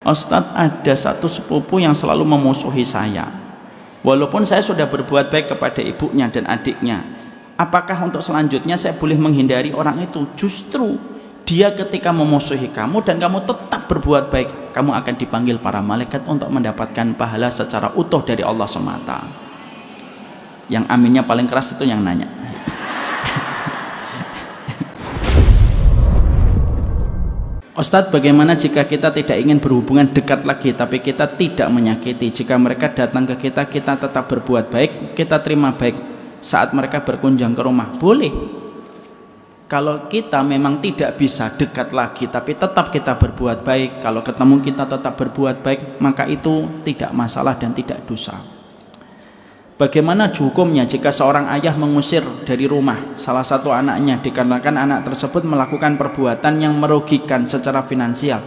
Ustadz, ada satu sepupu yang selalu memusuhi saya. Walaupun saya sudah berbuat baik kepada ibunya dan adiknya. Apakah untuk selanjutnya saya boleh menghindari orang itu? Justru dia ketika memusuhi kamu dan kamu tetap berbuat baik, kamu akan dipanggil para malaikat untuk mendapatkan pahala secara utuh dari Allah semata. Yang aminnya paling keras itu yang nanya. Ustadz, bagaimana jika kita tidak ingin berhubungan dekat lagi tapi kita tidak menyakiti? Jika mereka datang ke kita, kita tetap berbuat baik, kita terima baik saat mereka berkunjung ke rumah. Boleh. Kalau kita memang tidak bisa dekat lagi tapi tetap kita berbuat baik, kalau ketemu kita tetap berbuat baik, maka itu tidak masalah dan tidak dosa. Bagaimana hukumnya jika seorang ayah mengusir dari rumah salah satu anaknya dikarenakan anak tersebut melakukan perbuatan yang merugikan secara finansial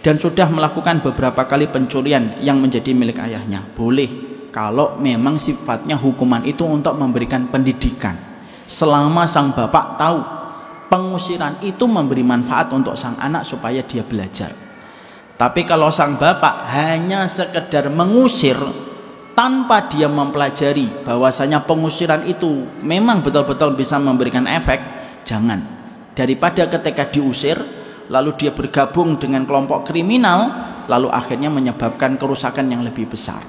dan sudah melakukan beberapa kali pencurian yang menjadi milik ayahnya? Boleh, kalau memang sifatnya hukuman itu untuk memberikan pendidikan. Selama sang bapak tahu pengusiran itu memberi manfaat untuk sang anak supaya dia belajar. Tapi kalau sang bapak hanya sekedar mengusir tanpa dia mempelajari bahwasanya pengusiran itu memang betul-betul bisa memberikan efek, jangan. Daripada ketika diusir lalu dia bergabung dengan kelompok kriminal lalu akhirnya menyebabkan kerusakan yang lebih besar.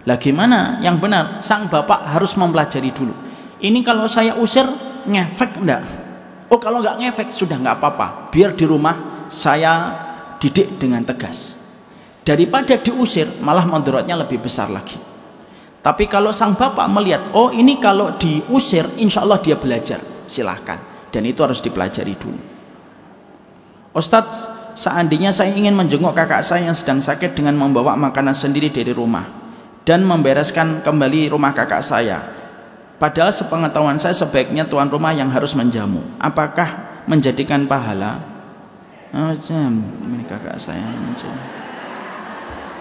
Lah gimana yang benar? Sang bapak harus mempelajari dulu. Ini kalau saya usir ngefek enggak? Oh, kalau enggak ngefek sudah enggak apa-apa, biar di rumah saya didik dengan tegas. Daripada diusir malah mudaratnya lebih besar lagi. Tapi kalau sang bapak melihat, oh ini kalau diusir insya Allah dia belajar, silahkan. Dan itu harus dipelajari dulu. Ustadz, seandainya saya ingin menjenguk kakak saya yang sedang sakit dengan membawa makanan sendiri dari rumah dan membereskan kembali rumah kakak saya, padahal sepengetahuan saya sebaiknya tuan rumah yang harus menjamu, apakah menjadikan pahala? Ini kakak saya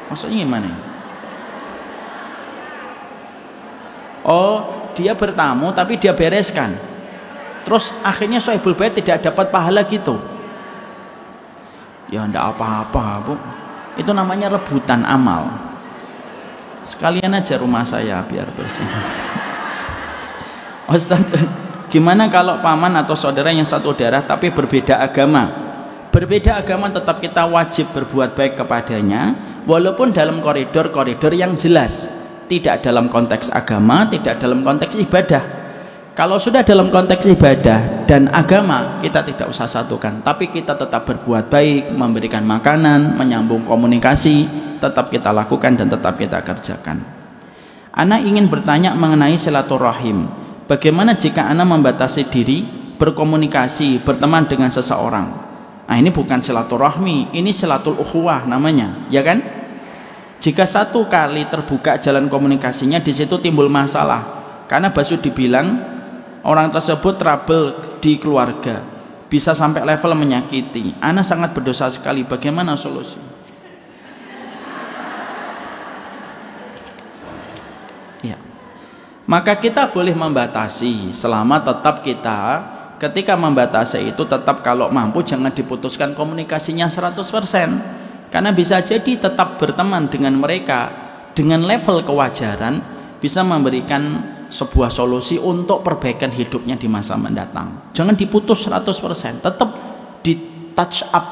maksudnya gimana? Oh, dia bertamu tapi dia bereskan, terus akhirnya Sohibul Bait tidak dapat pahala gitu. Ya enggak apa-apa, Bu, itu namanya rebutan amal. Sekalian aja rumah saya biar bersih. Ustaz, gimana kalau paman atau saudara yang satu darah tapi berbeda agama? Berbeda agama tetap kita wajib berbuat baik kepadanya, walaupun dalam koridor-koridor yang jelas, tidak dalam konteks agama, tidak dalam konteks ibadah. Kalau sudah dalam konteks ibadah dan agama, kita tidak usah satukan, tapi kita tetap berbuat baik, memberikan makanan, menyambung komunikasi, tetap kita lakukan dan tetap kita kerjakan. Ana ingin bertanya mengenai silaturahim. Bagaimana jika ana membatasi diri berkomunikasi, berteman dengan seseorang? Nah, ini bukan silaturahmi, ini silatul ukhuwah namanya, ya kan? Jika satu kali terbuka jalan komunikasinya, di situ timbul masalah. Karena Basu dibilang orang tersebut trouble di keluarga, bisa sampai level menyakiti. Ana sangat berdosa sekali. Bagaimana solusi? Ya. Maka kita boleh membatasi selama tetap kita ketika membatasi itu tetap kalau mampu jangan diputuskan komunikasinya 100%. Karena bisa jadi tetap berteman dengan mereka dengan level kewajaran bisa memberikan sebuah solusi untuk perbaikan hidupnya di masa mendatang. Jangan diputus 100%, tetap di touch up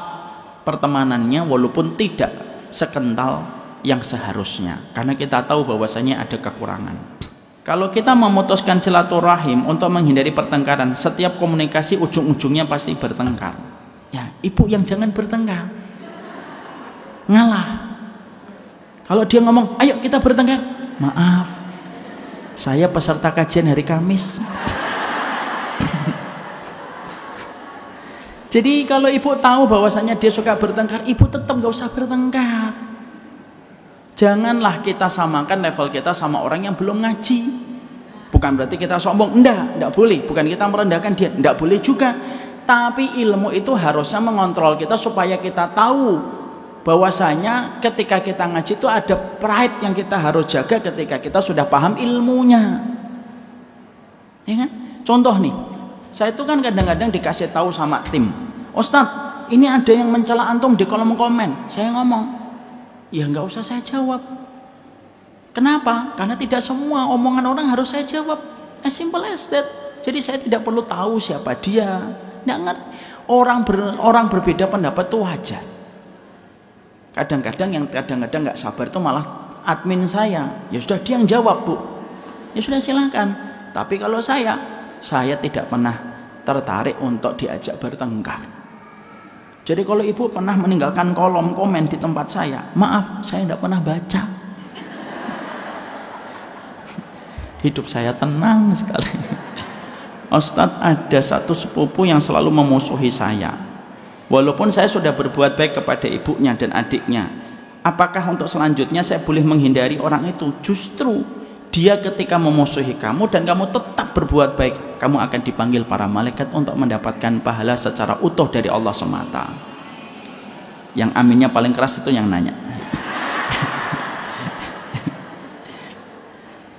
pertemanannya walaupun tidak sekental yang seharusnya. Karena kita tahu bahwasanya ada kekurangan. Kalau kita memutuskan silaturahim untuk menghindari pertengkaran, setiap komunikasi ujung-ujungnya pasti bertengkar. Ya, ibu yang jangan bertengkar. Ngalah. Kalau dia ngomong ayo kita bertengkar, maaf saya peserta kajian hari Kamis. Jadi kalau ibu tahu bahwasanya dia suka bertengkar, ibu tetap gak usah bertengkar. Janganlah kita samakan level kita sama orang yang belum ngaji. Bukan berarti kita sombong, enggak boleh. Bukan kita merendahkan dia, enggak boleh juga. Tapi ilmu itu harusnya mengontrol kita supaya kita tahu bahwasanya ketika kita ngaji itu ada pride yang kita harus jaga ketika kita sudah paham ilmunya, ya kan? Contoh nih, saya itu kan kadang-kadang dikasih tahu sama tim, Ustadz ini ada yang mencela antum di kolom komen. Saya ngomong, Ya nggak usah saya jawab. Kenapa? Karena tidak semua omongan orang harus saya jawab. As simple as that. Jadi saya tidak perlu tahu siapa dia. Nggak ngerti. Orang berbeda pendapat itu wajar. Kadang-kadang yang kadang-kadang nggak sabar itu malah admin saya. Ya sudah dia yang jawab, Bu. Ya sudah silakan. Tapi kalau saya tidak pernah tertarik untuk diajak bertengkar. Jadi kalau ibu pernah meninggalkan kolom komen di tempat saya, maaf, saya tidak pernah baca. Hidup saya tenang sekali. Ustadz, ada satu sepupu yang selalu memusuhi saya. Walaupun saya sudah berbuat baik kepada ibunya dan adiknya, apakah untuk selanjutnya saya boleh menghindari orang itu? Justru dia ketika memusuhi kamu dan kamu tetap berbuat baik, kamu akan dipanggil para malaikat untuk mendapatkan pahala secara utuh dari Allah semata. Yang aminnya paling keras itu yang nanya.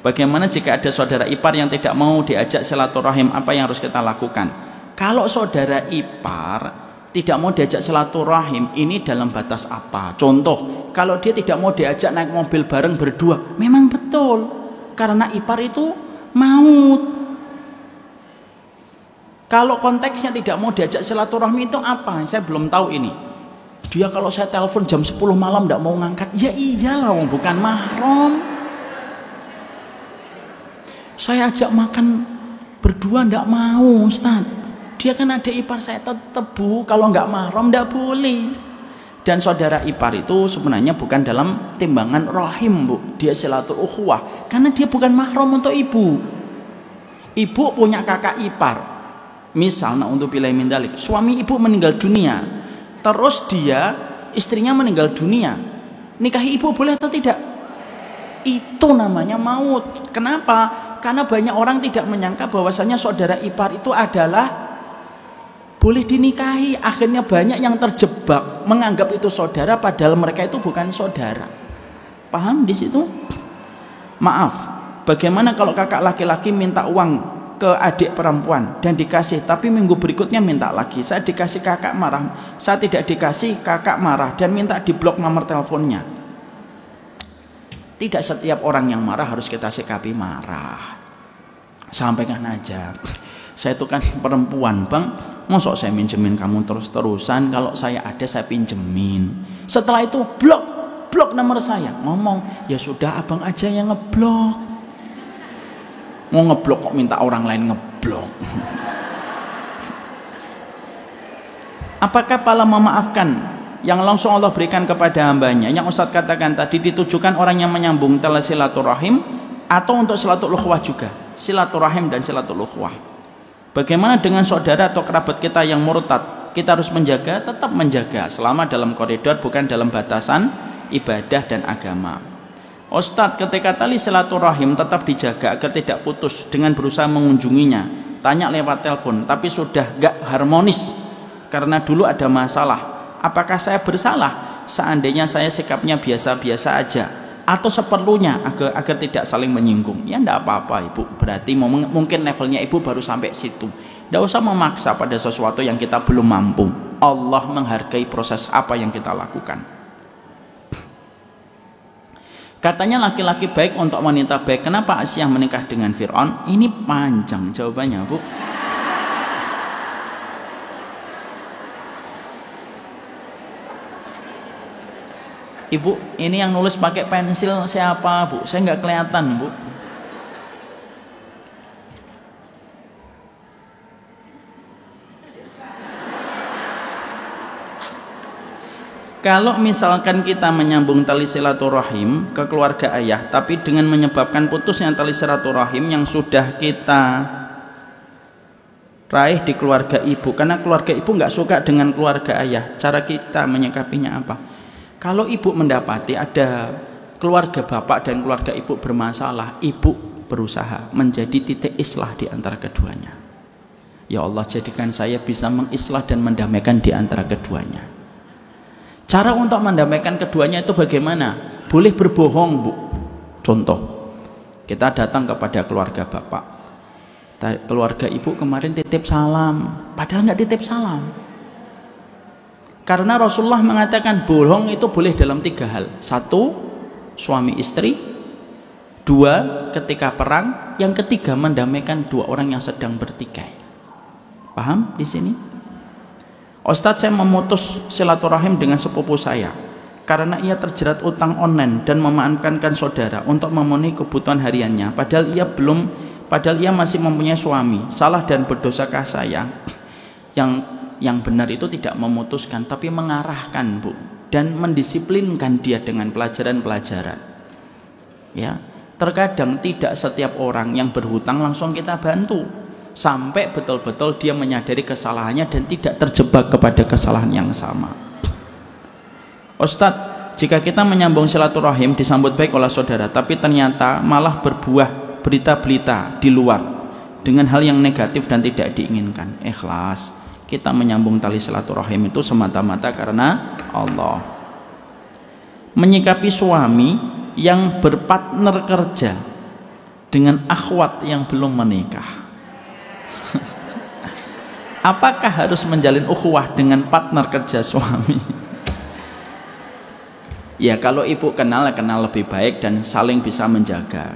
Bagaimana jika ada saudara ipar yang tidak mau diajak silaturahim? Apa yang harus kita lakukan? Kalau saudara ipar tidak mau diajak silaturahim, ini dalam batas apa? Contoh, kalau dia tidak mau diajak naik mobil bareng berdua, memang betul, karena ipar itu maut. Kalau konteksnya tidak mau diajak silaturahmi itu apa? Saya belum tahu ini. Dia kalau saya telepon jam 10 malam tidak mau ngangkat, ya iyalah, bukan mahram. Saya ajak makan berdua tidak mau, Ustaz. Dia kan ada ipar saya tetap, Bu. Kalau nggak mahram tidak boleh. Dan saudara ipar itu sebenarnya bukan dalam timbangan rahim, Bu. Dia silatul ukhuwah, karena dia bukan mahram untuk ibu. Ibu punya kakak ipar. Misalnya untuk bilai min dalik, suami ibu meninggal dunia, terus dia istrinya meninggal dunia, nikahi ibu boleh atau tidak? Itu namanya maut. Kenapa? Karena banyak orang tidak menyangka bahwasanya saudara ipar itu adalah boleh dinikahi. Akhirnya banyak yang terjebak menganggap itu saudara padahal mereka itu bukan saudara. Paham di situ? Maaf, bagaimana kalau kakak laki-laki minta uang ke adik perempuan dan dikasih, tapi minggu berikutnya minta lagi? Saya dikasih, kakak marah. Saya tidak dikasih, kakak marah dan minta diblok nomor teleponnya. Tidak setiap orang yang marah harus kita sikapi marah. Sampaikan aja, saya itu kan perempuan, Bang, mosok saya minjemin kamu terus-terusan, kalau saya ada saya pinjemin. Setelah itu blok nomor saya. Ngomong, ya sudah abang aja yang ngeblok. Mau ngeblok kok minta orang lain ngeblok. Apakah pahala memaafkan yang langsung Allah berikan kepada hambanya, yang Ustaz katakan tadi, ditujukan orang yang menyambung tali silaturahim atau untuk silatul ukhuwah juga? Silaturahim dan silatul ukhuwah. Bagaimana dengan saudara atau kerabat kita yang murtad? Kita harus menjaga, tetap menjaga selama dalam koridor, bukan dalam batasan ibadah dan agama. Ustadz, ketika tali silaturahim tetap dijaga agar tidak putus dengan berusaha mengunjunginya, tanya lewat telepon, tapi sudah gak harmonis karena dulu ada masalah. Apakah saya bersalah seandainya saya sikapnya biasa-biasa aja atau seperlunya agar tidak saling menyinggung? Ya enggak apa-apa, Ibu. Berarti mungkin levelnya Ibu baru sampai situ. Enggak usah memaksa pada sesuatu yang kita belum mampu. Allah menghargai proses apa yang kita lakukan. Katanya laki-laki baik untuk wanita baik. Kenapa Asyah menikah dengan Fir'aun? Ini panjang jawabannya, Bu. Ibu, ini yang nulis pakai pensil siapa, Bu? Saya nggak kelihatan, Bu. Kalau misalkan kita menyambung tali silaturahim ke keluarga ayah, tapi dengan menyebabkan putusnya tali silaturahim yang sudah kita raih di keluarga ibu, karena keluarga ibu nggak suka dengan keluarga ayah, cara kita menyikapinya apa? Kalau ibu mendapati ada keluarga bapak dan keluarga ibu bermasalah, ibu berusaha menjadi titik islah di antara keduanya. Ya Allah, jadikan saya bisa mengislah dan mendamaikan di antara keduanya. Cara untuk mendamaikan keduanya itu bagaimana? Boleh berbohong, Bu. Contoh, kita datang kepada keluarga bapak, keluarga ibu kemarin titip salam, padahal nggak titip salam. Karena Rasulullah mengatakan bohong itu boleh dalam 3 hal. 1, suami istri. 2, ketika perang. Yang ketiga, mendamaikan 2 orang yang sedang bertikai. Paham di sini? Ustadz, saya memutus silaturahim dengan sepupu saya karena ia terjerat utang online dan memaafkan saudara untuk memenuhi kebutuhan hariannya, padahal ia masih mempunyai suami. Salah dan berdosakah saya? Yang benar itu tidak memutuskan, tapi mengarahkan, Bu, dan mendisiplinkan dia dengan pelajaran-pelajaran. Ya, terkadang tidak setiap orang yang berhutang langsung kita bantu, sampai betul-betul dia menyadari kesalahannya dan tidak terjebak kepada kesalahan yang sama. Ustadz, jika kita menyambung silaturahim disambut baik oleh saudara, tapi ternyata malah berbuah berita-berita di luar dengan hal yang negatif dan tidak diinginkan, ikhlas. Kita menyambung tali silaturahim itu semata-mata karena Allah. Menyikapi suami yang berpartner kerja dengan akhwat yang belum menikah. Apakah harus menjalin ukhuwah dengan partner kerja suami? Ya, kalau ibu kenal lebih baik dan saling bisa menjaga.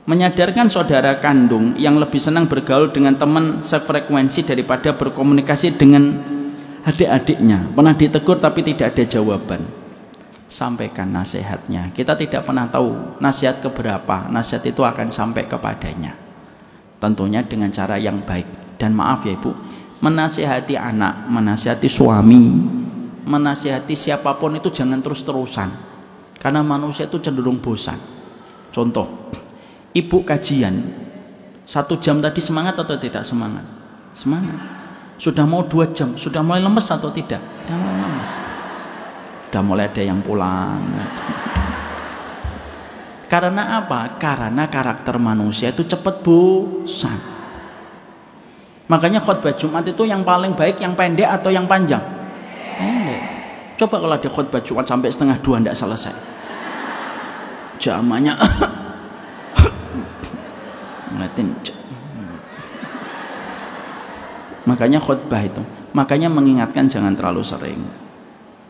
Menyadarkan saudara kandung yang lebih senang bergaul dengan teman sefrekuensi daripada berkomunikasi dengan adik-adiknya. Pernah ditegur tapi tidak ada jawaban. Sampaikan nasihatnya. Kita tidak pernah tahu nasihat keberapa. Nasihat itu akan sampai kepadanya. Tentunya dengan cara yang baik. Dan maaf ya ibu, menasihati anak, menasihati suami, menasihati siapapun itu jangan terus-terusan, karena manusia itu cenderung bosan. Contoh, ibu kajian 1 jam tadi semangat atau tidak semangat? Semangat. Sudah mau 2 jam, sudah mulai lemes atau tidak? Sudah mulai lemes, sudah mulai ada yang pulang. Karena apa? Karena karakter manusia itu cepat bosan. Makanya khutbah Jumat itu yang paling baik yang pendek atau yang panjang? Pendek. Coba kalau ada khutbah Jumat sampai 1:30 tidak selesai, jamanya ngeliatin. Makanya khutbah itu, makanya mengingatkan jangan terlalu sering.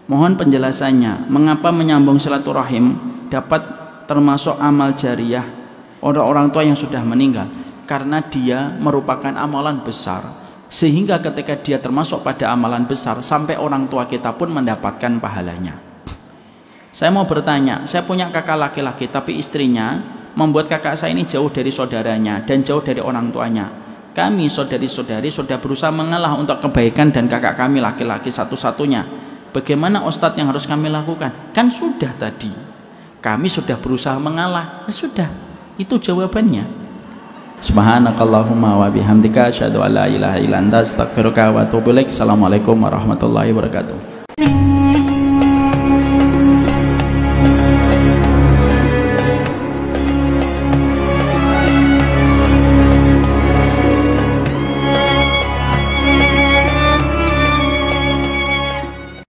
Mohon penjelasannya, mengapa menyambung silaturahim dapat termasuk amal jariah orang tua yang sudah meninggal? Karena dia merupakan amalan besar, sehingga ketika dia termasuk pada amalan besar, sampai orang tua kita pun mendapatkan pahalanya. Saya mau bertanya, saya punya kakak laki-laki tapi istrinya membuat kakak saya ini jauh dari saudaranya dan jauh dari orang tuanya. Kami saudari-saudari sudah berusaha mengalah untuk kebaikan dan kakak kami laki-laki satu-satunya. Bagaimana Ustadz yang harus kami lakukan? Kan sudah tadi, kami sudah berusaha mengalah. Ya sudah, itu jawabannya. Subhanakallahumma wa bihamdika asyhadu an la ilaha illa anta astaghfiruka wa atubu ilaik. Assalamualaikum warahmatullahi wabarakatuh.